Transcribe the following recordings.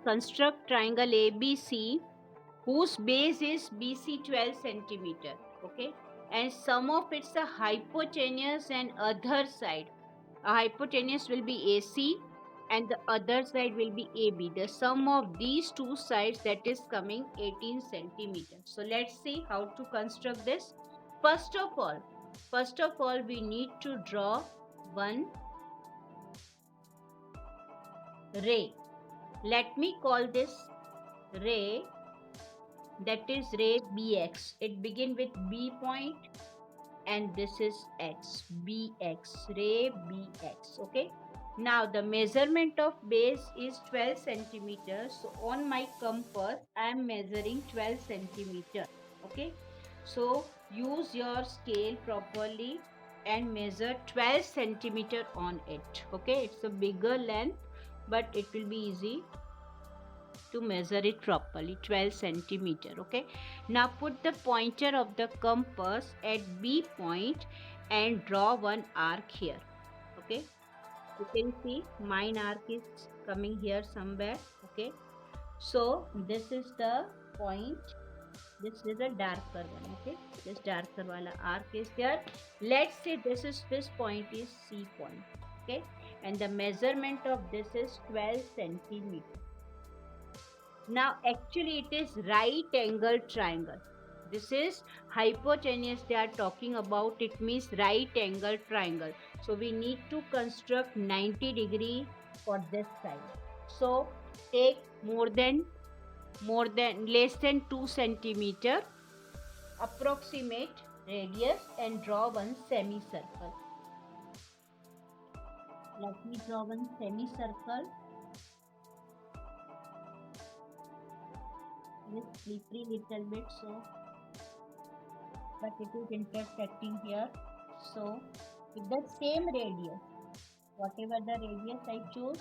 construct triangle ABC whose base is BC 12 centimeter. Okay, and some of its a hypotenuse and other side. A hypotenuse will be AC and the other side will be AB. The sum of these two sides, that is coming 18 centimeters. So let's see how to construct this. First of all, we need to draw one ray. Let me call this ray, that is ray BX. It begin with B point and this is X, BX, ray BX. Okay. Now the measurement of base is 12 centimeters. So on my compass, I am measuring 12 centimeters. Okay. So use your scale properly and measure 12 centimeter on it. Okay. It's a bigger length, but it will be easy to measure it properly. 12 centimeter. Okay. Now put the pointer of the compass at B point and draw one arc here. Okay. You can see mine arc is coming here somewhere. Okay. So this is the point. This is a darker one. Okay. This darker wala arc is there. Let's say this point is C point. Okay. And the measurement of this is 12 centimeter. Now actually it is right angle triangle. This is hypotenuse they are talking about. It means right angle triangle. So we need to construct 90 degree for this side. So take less than 2 centimeter approximate radius and draw one semicircle. Let me draw one semicircle. It is slippery little bit, so but it is intersecting here. So with the same radius, whatever the radius I choose,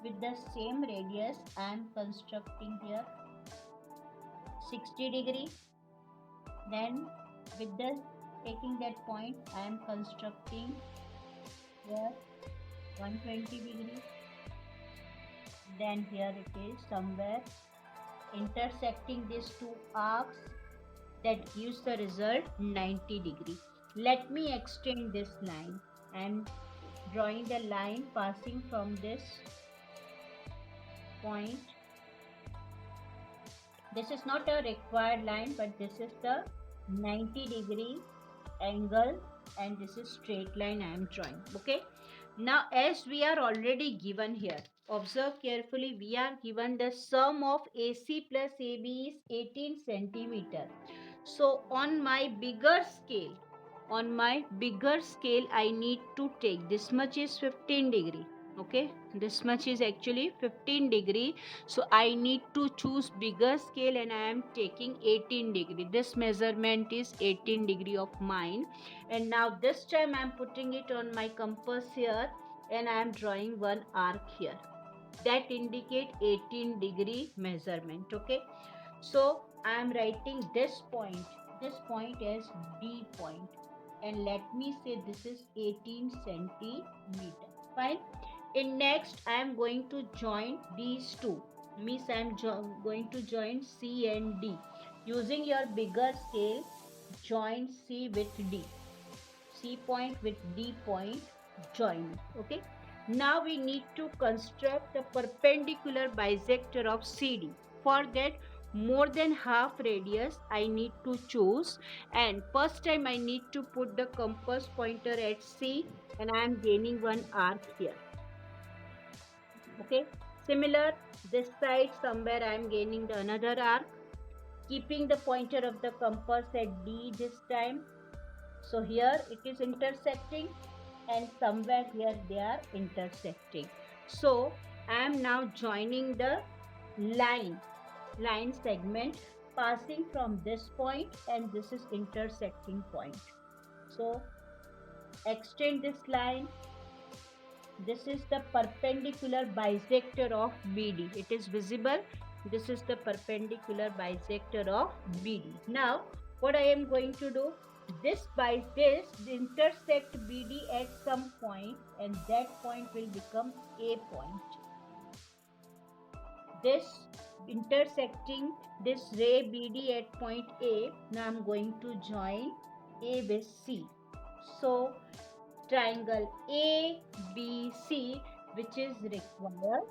with the same radius I am constructing here 60 degree. Then with the taking that point I am constructing here 120 degree. Then here it is somewhere intersecting these two arcs, that gives the result 90 degree. Let me extend this line. I am drawing the line passing from this point. This is not a required line, but this is the 90 degree angle and this is straight line I am drawing. Okay. Now as we are already given here, observe carefully, we are given the sum of AC plus AB is 18 centimeter. So on my bigger scale, I need to take this much is 15 degree. Okay, this much is actually 15 degree. So I need to choose bigger scale and I am taking 18 degree. This measurement is 18 degree of mine. And now this time I am putting it on my compass here and I am drawing one arc here. That indicate 18 degree measurement. Okay. So I am writing this point as D point. And let me say this is 18 centimeter. Fine. In next I am going to join these two. Means I am going to join C and D. Using your bigger scale, join C with D. C point with D point, join. Okay. Now we need to construct a perpendicular bisector of CD. For that, more than half radius I need to choose, and first time I need to put the compass pointer at C and I am gaining one arc here. Okay. Similar, this side somewhere I am gaining another arc, keeping the pointer of the compass at D this time. So here it is intersecting and somewhere here they are intersecting. So I am now joining the line segment passing from this point and this is intersecting point. So extend this line. This is the perpendicular bisector of BD. It is visible. This is the perpendicular bisector of BD. Now what I am going to do, this intersect BD at some point and that point will become A point. this intersecting this ray BD at point A. Now I'm going to join A with C. So triangle ABC, which is required.